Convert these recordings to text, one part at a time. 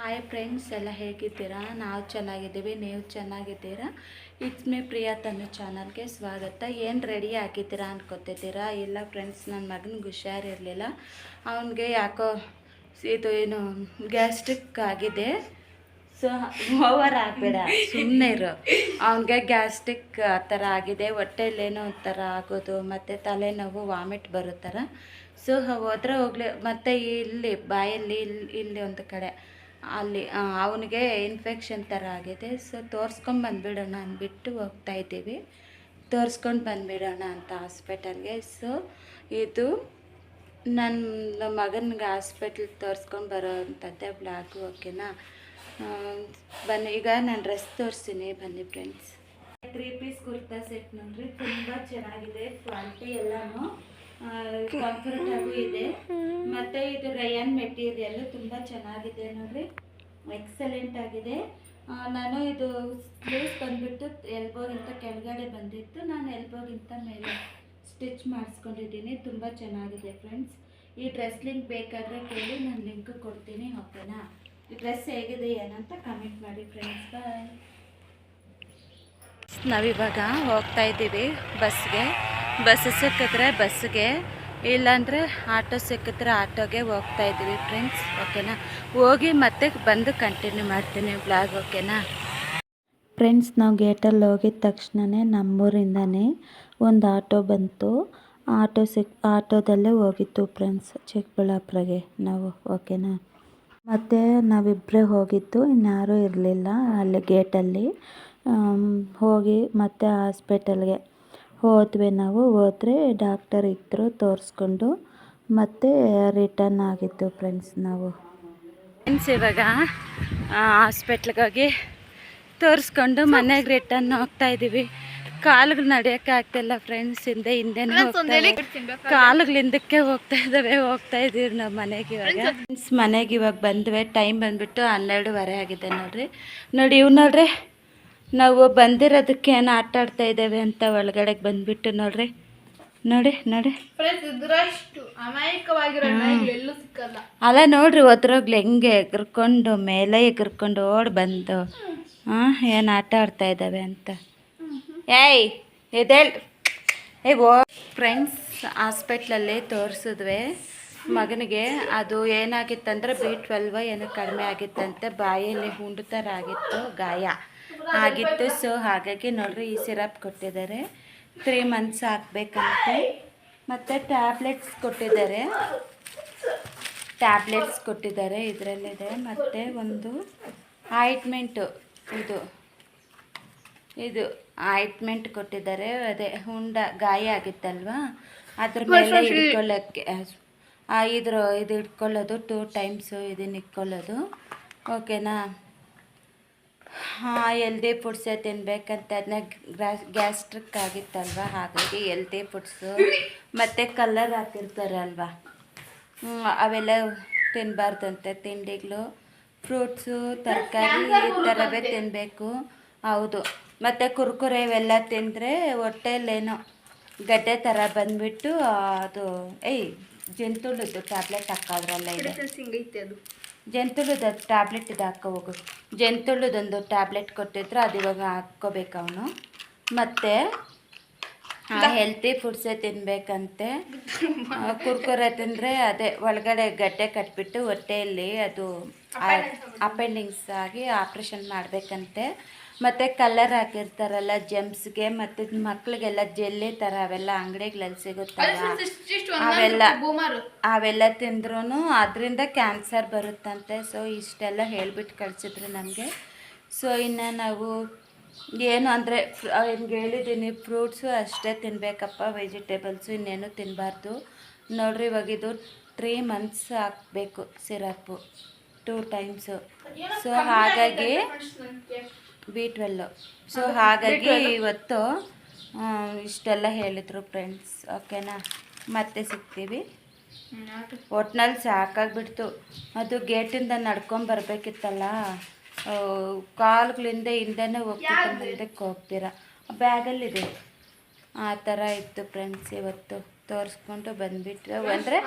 Hi friends, ಎಲ್ಲ ಹೇಗಿದ್ದೀರಾ? ನಾವು ಚೆನ್ನಾಗಿದ್ದೀವಿ, ನೀವು ಚೆನ್ನಾಗಿದ್ದೀರಾ? ಇಟ್ಸ್ ಮೀ ಪ್ರಿಯಾ ತನ್ನ ಚಾನಲ್ಗೆ ಸ್ವಾಗತ. ಏನು ರೆಡಿ ಆಗಿದ್ದೀರಾ ಅನ್ಕೋತಿದ್ದೀರಾ? ಇಲ್ಲ ಫ್ರೆಂಡ್ಸ್, ನನ್ನ ಮಗನಿಗೆ ಹುಷಾರಿರಲಿಲ್ಲ. ಅವನಿಗೆ ಯಾಕೋ ಇದು ಏನು ಗ್ಯಾಸ್ಟ್ರಿಕ್ ಆಗಿದೆ. ಸೊ ಓವರ್ ಆಗಬೇಡ, ಸುಮ್ಮನೆ ಇರು. ಅವನಿಗೆ ಗ್ಯಾಸ್ಟ್ರಿಕ್ ಆ ಥರ ಆಗಿದೆ, ಹೊಟ್ಟೆಯಲ್ಲೇನೋ ಒಂಥರ ಆಗೋದು, ಮತ್ತು ತಲೆನೋವು, ವಾಮಿಟ್ ಬರೋ ಥರ. ಸೊ ಹೋದರೆ ಹೋಗಲಿ, ಮತ್ತು ಇಲ್ಲಿ ಬಾಯಲ್ಲಿ ಇಲ್ಲಿ ಒಂದು ಕಡೆ ಅಲ್ಲಿ ಅವನಿಗೆ ಇನ್ಫೆಕ್ಷನ್ ಥರ ಆಗಿದೆ. ಸೊ ತೋರಿಸ್ಕೊಂಡು ಬಂದುಬಿಡೋಣ ಅಂದ್ಬಿಟ್ಟು ಹೋಗ್ತಾಯಿದ್ದೀವಿ. ತೋರಿಸ್ಕೊಂಡು ಬಂದುಬಿಡೋಣ ಅಂತ ಹಾಸ್ಪಿಟಲ್ಗೆ. ಸೊ ಇದು ನನ್ನ ಮಗನಿಗೆ ಹಾಸ್ಪಿಟ್ಲಿಗೆ ತೋರಿಸ್ಕೊಂಡು ಬರೋ ಅಂಥದ್ದೇ ಬ್ಲಾಗು, ಓಕೆನಾ? ಬನ್ನಿ, ಈಗ ನಾನು ಡ್ರೆಸ್ ತೋರಿಸ್ತೀನಿ, ಬನ್ನಿ ಫ್ರೆಂಡ್ಸ್. 3 ಪೀಸ್ ಕುರ್ತಾ ಸೆಟ್ ನೋಡ್ರಿ, ತುಂಬ ಚೆನ್ನಾಗಿದೆ. ಕ್ವಾಲಿಟಿ ಎಲ್ಲನೂ ಕಂಫರ್ಟಾಗೂ ಇದೆ. ಮತ್ತು ಇದು ರಯಾನ್ ಮೆಟೀರಿಯಲ್ ತುಂಬ ಚೆನ್ನಾಗಿದೆ ನೋಡ್ರಿ, ಎಕ್ಸಲೆಂಟ್ ಆಗಿದೆ. ನಾನು ಇದು ಸ್ಲೀವ್ಸ್ ಬಂದುಬಿಟ್ಟು ಎಲ್ಬೋಗಿಂತ ಕೆಳಗಡೆ ಬಂದಿತ್ತು, ನಾನು ಎಲ್ಬೋಗಿಂತ ಮೇಲೆ ಸ್ಟಿಚ್ ಮಾಡಿಸ್ಕೊಂಡಿದ್ದೀನಿ. ತುಂಬ ಚೆನ್ನಾಗಿದೆ ಫ್ರೆಂಡ್ಸ್. ಈ ಡ್ರೆಸ್ ಲಿಂಕ್ ಬೇಕಾದರೆ ಕೇಳಿ, ನಾನು ಲಿಂಕ್ ಕೊಡ್ತೀನಿ, ಓಕೆನಾ? ಈ ಡ್ರೆಸ್ ಹೇಗಿದೆ ಏನಂತ ಕಮೆಂಟ್ ಮಾಡಿ ಫ್ರೆಂಡ್ಸ್. ಬಾಯ್. ನಾವಿವಾಗ ಹೋಗ್ತಾ ಇದ್ದೀವಿ ಬಸ್ಗೆ. ಬಸ್ ಸಿಕ್ಕಿದ್ರೆ ಬಸ್ಗೆ, ಇಲ್ಲಾಂದರೆ ಆಟೋ ಸಿಕ್ಕಿದ್ರೆ ಆಟೋಗೆ ಹೋಗ್ತಾ ಇದ್ದೀವಿ ಫ್ರೆಂಡ್ಸ್, ಓಕೆನಾ? ಹೋಗಿ ಮತ್ತೆ ಬಂದು ಕಂಟಿನ್ಯೂ ಮಾಡ್ತೀನಿ ಬ್ಲಾಗ್, ಓಕೆನಾ ಫ್ರೆಂಡ್ಸ್? ನಾವು ಗೇಟಲ್ಲಿ ಹೋಗಿದ ತಕ್ಷಣವೇ ನಮ್ಮೂರಿಂದನೇ ಒಂದು ಆಟೋ ಬಂತು. ಆಟೋದಲ್ಲೇ ಹೋಗಿತ್ತು ಫ್ರೆಂಡ್ಸ್ ಚಿಕ್ಕಬಳ್ಳಾಪುರಗೆ ನಾವು, ಓಕೆನಾ? ಮತ್ತು ನಾವಿಬ್ಬರೇ ಹೋಗಿದ್ದು, ಇನ್ಯಾರೂ ಇರಲಿಲ್ಲ ಅಲ್ಲಿ ಗೇಟಲ್ಲಿ. ಹೋಗಿ ಮತ್ತೆ ಹಾಸ್ಪಿಟಲ್ಗೆ ಹೋದ್ವಿ. ನಾವು ಹೋದರೆ ಡಾಕ್ಟರ್ ಇದ್ದರು, ತೋರಿಸ್ಕೊಂಡು ಮತ್ತೆ ರಿಟರ್ನ್ ಆಗಿತ್ತು ಫ್ರೆಂಡ್ಸ್ ನಾವು. ಫ್ರೆಂಡ್ಸ್, ಇವಾಗ ಹಾಸ್ಪಿಟ್ಲಿಗೆ ಹೋಗಿ ತೋರಿಸ್ಕೊಂಡು ಮನೆಗೆ ರಿಟರ್ನ್ ಹೋಗ್ತಾ ಇದ್ದೀವಿ. ಕಾಲುಗಳು ನಡೆಯೋಕ್ಕೆ ಆಗ್ತಾಯಿಲ್ಲ ಫ್ರೆಂಡ್ಸ್, ಹಿಂದೆನೇ ಕಾಲುಗಳು ಹಿಂದಕ್ಕೆ ಹೋಗ್ತಾ ಇದ್ದೀವಿ ನಾವು ಮನೆಗೆ. ಇವಾಗ ಫ್ರೆಂಡ್ಸ್ ಮನೆಗೆ ಇವಾಗ ಬಂದ್ವಿ. ಟೈಮ್ ಬಂದುಬಿಟ್ಟು 12:30 ಆಗಿದೆ ನೋಡ್ರಿ. ನೋಡಿ ಇವು ನೋಡ್ರಿ, ನಾವು ಬಂದಿರೋದಕ್ಕೆ ಏನು ಆಟ ಆಡ್ತಾ ಇದ್ದೇವೆ ಅಂತ ಒಳಗಡೆಗೆ ಬಂದುಬಿಟ್ಟು ನೋಡ್ರಿ, ನೋಡಿ ನೋಡಿ ಅಲ್ಲ ನೋಡ್ರಿ, ಒದ್ರೋಗ್ಲಿ ಹೆಂಗೆ ಎಗರ್ಕೊಂಡು ಮೇಲೆ ಎಗರ್ಕೊಂಡು ಓಡಿ ಬಂದು ಏನು ಆಟ ಆಡ್ತಾ ಇದ್ದಾವೆ ಅಂತ. ಏಯ್ ಎದೇಳ್ ಓ ಫ್ರೆಂಡ್ಸ್, ಹಾಸ್ಪಿಟ್ಲಲ್ಲಿ ತೋರಿಸಿದ್ವಿ ಮಗನಿಗೆ. ಅದು ಏನಾಗಿತ್ತಂದ್ರೆ B12 ಏನೋ ಕಡಿಮೆ ಆಗಿತ್ತಂತೆ, ಬಾಯಲ್ಲಿ ಹುಂಡು ಥರ ಆಗಿತ್ತು, ಗಾಯ ಆಗಿತ್ತು. ಸೊ ಹಾಗಾಗಿ ನೋಡ್ರಿ, ಈ ಸಿರಪ್ ಕೊಟ್ಟಿದ್ದಾರೆ, 3 ಮಂತ್ಸ್ ಹಾಕ್ಬೇಕಂತೆ. ಮತ್ತು ಟ್ಯಾಬ್ಲೆಟ್ಸ್ ಕೊಟ್ಟಿದ್ದಾರೆ, ಇದರಲ್ಲಿದೆ. ಮತ್ತು ಒಂದು ಆಯಿಂಟ್ಮೆಂಟು, ಇದು ಆಯಿಂಟ್ಮೆಂಟ್ ಕೊಟ್ಟಿದ್ದಾರೆ. ಅದೇ ಗಾಯ ಆಗಿತ್ತಲ್ವ, ಅದ್ರ ಮೇಲೆ ಇಟ್ಕೊಳ್ಳೋಕ್ಕೆ ಇದು ಇಟ್ಕೊಳ್ಳೋದು 2 ಟೈಮ್ಸು ಇದನ್ನ ಇಟ್ಕೊಳ್ಳೋದು, ಓಕೆನಾ? ಹೆಲ್ದಿ ಫುಡ್ಸೇ ತಿನ್ಬೇಕಂತ. ಅದನ್ನ ಗ್ಯಾಸ್ಟ್ರಿಕ್ ಆಗಿತ್ತಲ್ವ, ಹಾಗಾಗಿ ಹೆಲ್ದಿ ಫುಡ್ಸು ಮತ್ತು ಕಲರ್ ಹಾಕಿರ್ತಾರಲ್ವ, ಅವೆಲ್ಲ ತಿನ್ನಬಾರ್ದಂತೆ. ತಿಂಡಿಗಳು, ಫ್ರೂಟ್ಸು, ತರಕಾರಿ ಈ ಥರವೇ ತಿನ್ನಬೇಕು. ಹೌದು. ಮತ್ತು ಕುರ್ಕುರೆ ಇವೆಲ್ಲ ತಿಂದರೆ ಹೊಟ್ಟೆಯಲ್ಲೇನೋ ಗಡ್ಡೆ ಥರ ಬಂದುಬಿಟ್ಟು ಅದು ಜಂತುಳದ್ದು ಟ್ಯಾಬ್ಲೆಟ್ ಹಾಕೋದ್ರಲ್ಲ ಇದೆ, ಜಂತುಳದ ಟ್ಯಾಬ್ಲೆಟ್ ಇದು ಹಾಕೋ ಹೋಗು. ಜಂತುಳದೊಂದು ಟ್ಯಾಬ್ಲೆಟ್ ಕೊಟ್ಟಿದ್ರು, ಅದು ಇವಾಗ ಹಾಕ್ಕೋಬೇಕು ಅವನು. ಮತ್ತು ಹೆಲ್ತಿ ಫುಡ್ಸೇ ತಿನ್ನಬೇಕಂತೆ. ಕುರ್ಕುರೆ ತಿಂದರೆ ಅದೇ ಒಳಗಡೆ ಗಡ್ಡೆ ಕಟ್ಬಿಟ್ಟು ಹೊಟ್ಟೆಯಲ್ಲಿ ಅದು ಅಪೆಂಡಿಕ್ಸ್ ಆಗಿ ಆಪ್ರೇಷನ್ ಮಾಡಬೇಕಂತೆ. ಮತ್ತು ಕಲರ್ ಹಾಕಿರ್ತಾರಲ್ಲ ಜೆಮ್ಸ್ಗೆ, ಮತ್ತು ಮಕ್ಕಳಿಗೆಲ್ಲ ಜೆಲ್ಲಿ ಥರ ಅವೆಲ್ಲ ಅಂಗಡಿಗಳಲ್ಲಿ ಸಿಗುತ್ತಲ್ಲ, ಅವೆಲ್ಲ ತಿಂದ್ರೂ ಅದರಿಂದ ಕ್ಯಾನ್ಸರ್ ಬರುತ್ತಂತೆ. ಸೊ ಇಷ್ಟೆಲ್ಲ ಹೇಳ್ಬಿಟ್ಟು ಕಳಿಸಿದ್ರು ನಮಗೆ. ಸೊ ಇನ್ನು ನಾವು ಏನು ಅಂದರೆ ಹಿಂಗೆ ಹೇಳಿದ್ದೀನಿ, ಫ್ರೂಟ್ಸು ಅಷ್ಟೇ ತಿನ್ನಬೇಕಪ್ಪ, ವೆಜಿಟೇಬಲ್ಸು ಇನ್ನೇನು ತಿನ್ನಬಾರ್ದು ನೋಡ್ರಿ. ಇವಾಗ ಇದು 3 ಮಂತ್ಸ್ ಹಾಕಬೇಕು ಸಿರಪ್ಪು, 2 ಟೈಮ್ಸು. ಸೊ ಹಾಗಾಗಿ B12. ಸೊ ಹಾಗಾಗಿ ಇವತ್ತು ಇಷ್ಟೆಲ್ಲ ಹೇಳಿದರು ಫ್ರೆಂಡ್ಸ್, ಓಕೆನಾ? ಮತ್ತೆ ಸಿಗ್ತೀವಿ. ಒಟ್ನಲ್ಲಿ ಸಾಕಾಗ್ಬಿಡ್ತು. ಅದು ಗೇಟಿಂದ ನಡ್ಕೊಂಬರ್ಬೇಕಿತ್ತಲ್ಲ, ಕಾಲುಗಳಿಂದ ಹಿಂದೆನೇ ಹೋಗ್ತಿತ್ತು, ಮುಂದಕ್ಕೆ ಹೋಗ್ತೀರ. ಬ್ಯಾಗಲ್ಲಿದೆ, ಆ ಥರ ಇತ್ತು ಫ್ರೆಂಡ್ಸ್. ಇವತ್ತು ತೋರಿಸ್ಕೊಂಡು ಬಂದುಬಿಟ್ರೆ, ಅಂದರೆ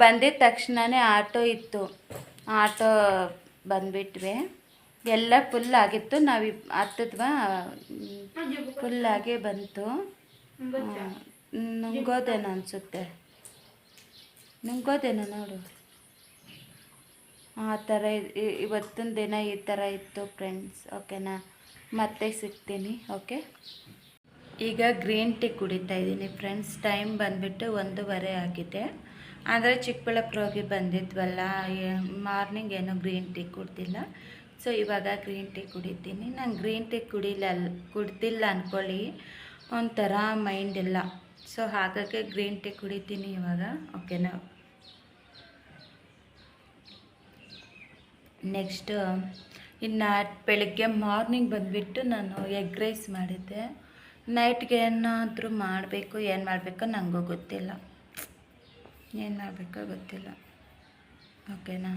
ಬಂದಿದ್ದ ತಕ್ಷಣವೇ ಆಟೋ ಇತ್ತು, ಆಟೋ ಬಂದ್ಬಿಟ್ವಿ. ಎಲ್ಲ ಫುಲ್ ಆಗಿತ್ತು. ನಾವು ಹತ್ತದ್ವಾ, ಫುಲ್ಲಾಗೇ ಬಂತು. ನುಂಗೋದೇನೋ ಅನಿಸುತ್ತೆ, ನುಂಗೋದೇನೋ ನೋಡು. ಆ ಥರ ಇವತ್ತಿನ ದಿನ ಈ ಥರ ಇತ್ತು ಫ್ರೆಂಡ್ಸ್. ಓಕೆನಾ, ಮತ್ತೆ ಸಿಗ್ತೀನಿ. ಓಕೆ, ಈಗ ಗ್ರೀನ್ ಟೀ ಕುಡಿತಾ ಇದ್ದೀನಿ ಫ್ರೆಂಡ್ಸ್. ಟೈಮ್ ಬಂದುಬಿಟ್ಟು 1:15 ಆಗಿದೆ. ಆದರೆ ಚಿಕ್ಕಬಳ್ಳಾಪುರ ಹೋಗಿ ಬಂದಿದ್ವಲ್ಲ, ಮಾರ್ನಿಂಗ್ ಏನೋ ಗ್ರೀನ್ ಟೀ ಕುಡ್ದಿಲ್ಲ. ಸೊ ಇವಾಗ ಗ್ರೀನ್ ಟೀ ಕುಡಿತೀನಿ. ನಾನು ಗ್ರೀನ್ ಟೀ ಕುಡ್ದಿಲ್ಲ ಅಂದ್ಕೊಳ್ಳಿ, ಒಂಥರ ಮೈಂಡ್ ಇಲ್ಲ. ಸೊ ಹಾಗಾಗಿ ಗ್ರೀನ್ ಟೀ ಕುಡಿತೀನಿ ಇವಾಗ. ಓಕೆನಾ, ನೆಕ್ಸ್ಟ್ ಇನ್ನು ಬೆಳಗ್ಗೆ ಮಾರ್ನಿಂಗ್ ಬಂದುಬಿಟ್ಟು ನಾನು ಎಗ್ ರೈಸ್ ಮಾಡಿದ್ದೆ. ನೈಟ್ಗೆ ಏನಾದರೂ ಮಾಡಬೇಕು, ಏನು ಮಾಡಬೇಕೋ ನನಗೂ ಗೊತ್ತಿಲ್ಲ, ಏನು ಮಾಡಬೇಕೋ ಗೊತ್ತಿಲ್ಲ. ಓಕೆನಾ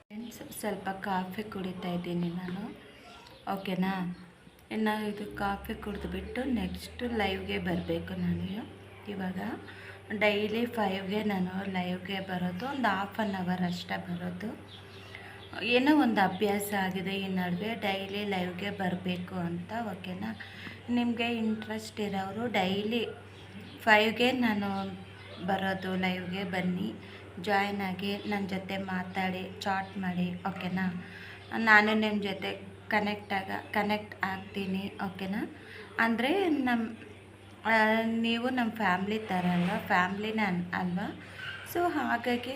ಫ್ರೆಂಡ್ಸ್, ಸ್ವಲ್ಪ ಕಾಫಿ ಕುಡಿತಾ ಇದ್ದೀನಿ ನಾನು. ಓಕೆನಾ, ಇನ್ನು ಇದು ಕಾಫಿ ಕುಡಿದ್ಬಿಟ್ಟು ನೆಕ್ಸ್ಟ್ ಲೈವ್ಗೆ ಬರಬೇಕು ನಾನು. ಇವಾಗ ಡೈಲಿ 5ಗೆ ನಾನು ಲೈವ್ಗೆ ಬರೋದು, ಒಂದು ½ ಅನ್ ಅವರ್ ಅಷ್ಟೇ ಬರೋದು. ಏನೋ ಒಂದು ಅಭ್ಯಾಸ ಆಗಿದೆ ಈ ನಡುವೆ ಡೈಲಿ ಲೈವ್ಗೆ ಬರಬೇಕು ಅಂತ. ಓಕೆನಾ, ನಿಮಗೆ ಇಂಟ್ರೆಸ್ಟ್ ಇರೋರು ಡೈಲಿ 5ಗೆ ನಾನು ಬರೋದು ಲೈವ್ಗೆ ಬನ್ನಿ, ಜಾಯ್ನ್ ಆಗಿ ನನ್ನ ಜೊತೆ ಮಾತಾಡಿ, ಚಾಟ್ ಮಾಡಿ. ಓಕೆನಾ, ನಾನು ನಿಮ್ಮ ಜೊತೆ ಕನೆಕ್ಟ್ ಆಗ್ತೀನಿ. ಓಕೆನಾ, ಅಂದರೆ ನೀವು ನಮ್ಮ ಫ್ಯಾಮ್ಲಿ ಥರ ಅಲ್ವಾ, ಫ್ಯಾಮ್ಲಿನೇ ಅಲ್ವಾ. ಸೊ ಹಾಗಾಗಿ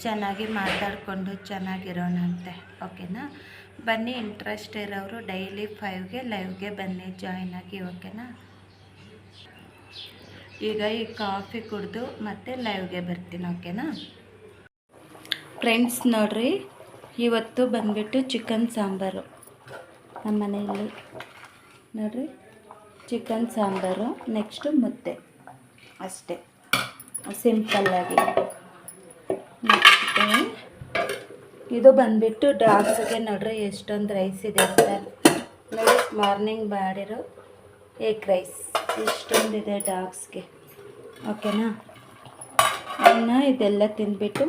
ಚೆನ್ನಾಗಿ ಮಾತಾಡಿಕೊಂಡು ಚೆನ್ನಾಗಿರೋಣಂತೆ. ಓಕೆನಾ, ಬನ್ನಿ, ಇಂಟ್ರೆಸ್ಟ್ ಇರೋರು ಡೈಲಿ 5ಗೆ ಲೈವ್ಗೆ ಬನ್ನಿ, ಜಾಯ್ನ್ ಆಗಿ. ಓಕೆನಾ, ಈಗ ಈ ಕಾಫಿ ಕುಡಿದು ಮತ್ತೆ ಲೈವ್ಗೆ ಬರ್ತೀನಿ. ಓಕೆನಾ ಫ್ರೆಂಡ್ಸ್, ನೋಡಿರಿ, ಇವತ್ತು ಬಂದುಬಿಟ್ಟು ಚಿಕನ್ ಸಾಂಬಾರು ನಮ್ಮ ಮನೆಯಲ್ಲಿ. ನೋಡಿರಿ, ಚಿಕನ್ ಸಾಂಬಾರು, ನೆಕ್ಸ್ಟು ಮುದ್ದೆ, ಅಷ್ಟೇ ಸಿಂಪಲ್ಲಾಗಿ. ಮತ್ತು ಇದು ಬಂದುಬಿಟ್ಟು ಡಾಗ್ಸ್ಗೆ ನೋಡ್ರಿ ಎಷ್ಟೊಂದು ರೈಸ್ ಇದೆ ಅಂತ ನೋಡಿ. ಮಾರ್ನಿಂಗ್ ಮಾಡಿರೋ ಎಗ್ ರೈಸ್ ಇಷ್ಟೊಂದಿದೆ ಡಾಗ್ಸ್ಗೆ. ಓಕೆನಾ, ಇನ್ನು ಇದೆಲ್ಲ ತಿಂದ್ಬಿಟ್ಟು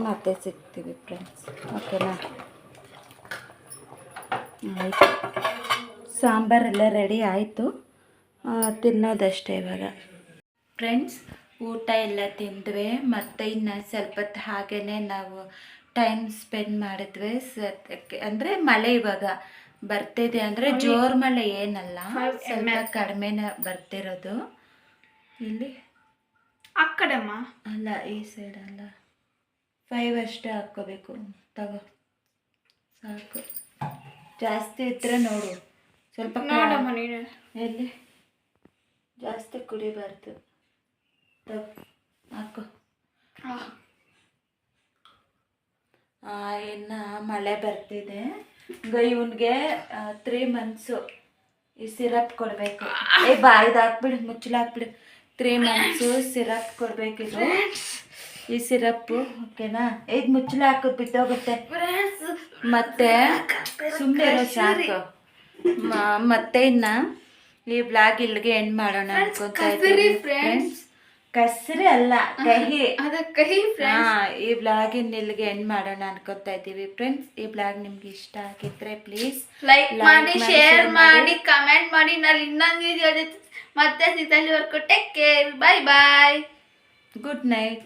ಮತ್ತೆ ಸಿಗ್ತೀವಿ ಫ್ರೆಂಡ್ಸ್. ಓಕೆನಾ, ಆಯಿತು, ಸಾಂಬಾರೆಲ್ಲ ರೆಡಿ ಆಯಿತು, ತಿನ್ನೋದಷ್ಟೇ ಇವಾಗ ಫ್ರೆಂಡ್ಸ್. ಊಟ ಎಲ್ಲ ತಿಂದ್ವಿ, ಮತ್ತು ಇನ್ನು ಸ್ವಲ್ಪ ಹೊತ್ತು ಹಾಗೇ ನಾವು ಟೈಮ್ ಸ್ಪೆಂಡ್ ಮಾಡಿದ್ವಿ. ಅಂದರೆ ಮಳೆ ಇವಾಗ ಬರ್ತಿದೆ, ಅಂದರೆ ಜೋರು ಮಳೆ ಏನಲ್ಲ, ಸ್ವಲ್ಪ ಕಡಿಮೆನೇ ಬರ್ತಿರೋದು. ಇಲ್ಲಿ ಆ ಕಡೆಮ್ಮ ಅಲ್ಲ, ಈ ಸೈಡ್ ಅಲ್ಲ, 5 ಅಷ್ಟೇ ಹಾಕ್ಕೋಬೇಕು. ತಗೋ, ಸಾಕು. ಜಾಸ್ತಿ ಇದ್ರೆ ನೋಡು, ಸ್ವಲ್ಪ ನೋಡಮ್ಮ ನೀನು. ಎಲ್ಲಿ ಜಾಸ್ತಿ ಕುಡಿಬಾರ್ದು, ಹಾಕು. ಇನ್ನು ಮಳೆ ಬರ್ತಿದೆ. ಇವನಿಗೆ 3 months ಈ ಸಿರಪ್ ಕೊಡಬೇಕು. ಇದು ಹಾಕ್ಬಿಡು, ಮುಚ್ಚಲಾಕ್ಬಿಡು. 3 months ಸಿರಪ್ ಕೊಡಬೇಕಿದು, ಈ ಸಿರಪ್ಪು. ಓಕೆನಾ, ಇದು ಮುಚ್ಚಲ ಹಾಕು, ಬಿದ್ದೋಗುತ್ತೆ. ಮತ್ತೆ ಸುಮ್ಮನೆ ಸಾಕು. ಮತ್ತೆ ಇನ್ನು ಈ ಬ್ಲಾಗ್ ಇಲ್ಲಿಗೆ ಎಂಡ್ ಮಾಡೋಣ ಅನ್ಕೊತಾ ಇದ್ದೀವಿ ಫ್ರೆಂಡ್ಸ್. ಕಸರಿ ಅಲ್ಲ, ಕಹಿ. ಈ ಬ್ಲಾಗಿನ ಇಲ್ಲಿಗೆ ಎಂಡ್ ಮಾಡೋಣ ಅನ್ಕೊತಾ ಇದ್ದೀವಿ ಫ್ರೆಂಡ್ಸ್. ಈ ಬ್ಲಾಗ್ ನಿಮ್ಗೆ ಇಷ್ಟ ಆಗಿದ್ರೆ ಪ್ಲೀಸ್ ಲೈಕ್ ಮಾಡಿ, ಶೇರ್ ಮಾಡಿ, ಕಮೆಂಟ್ ಮಾಡಿ. ನಾನು ಇನ್ನೊಂದು ವಿಡಿಯೋ ಮತ್ತೆ ಸಿಗ್ತಲ್ಲಿವರೆಗೂ take care. Bye bye. Good night.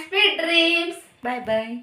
Sweet dreams. Bye ಬಾಯ್.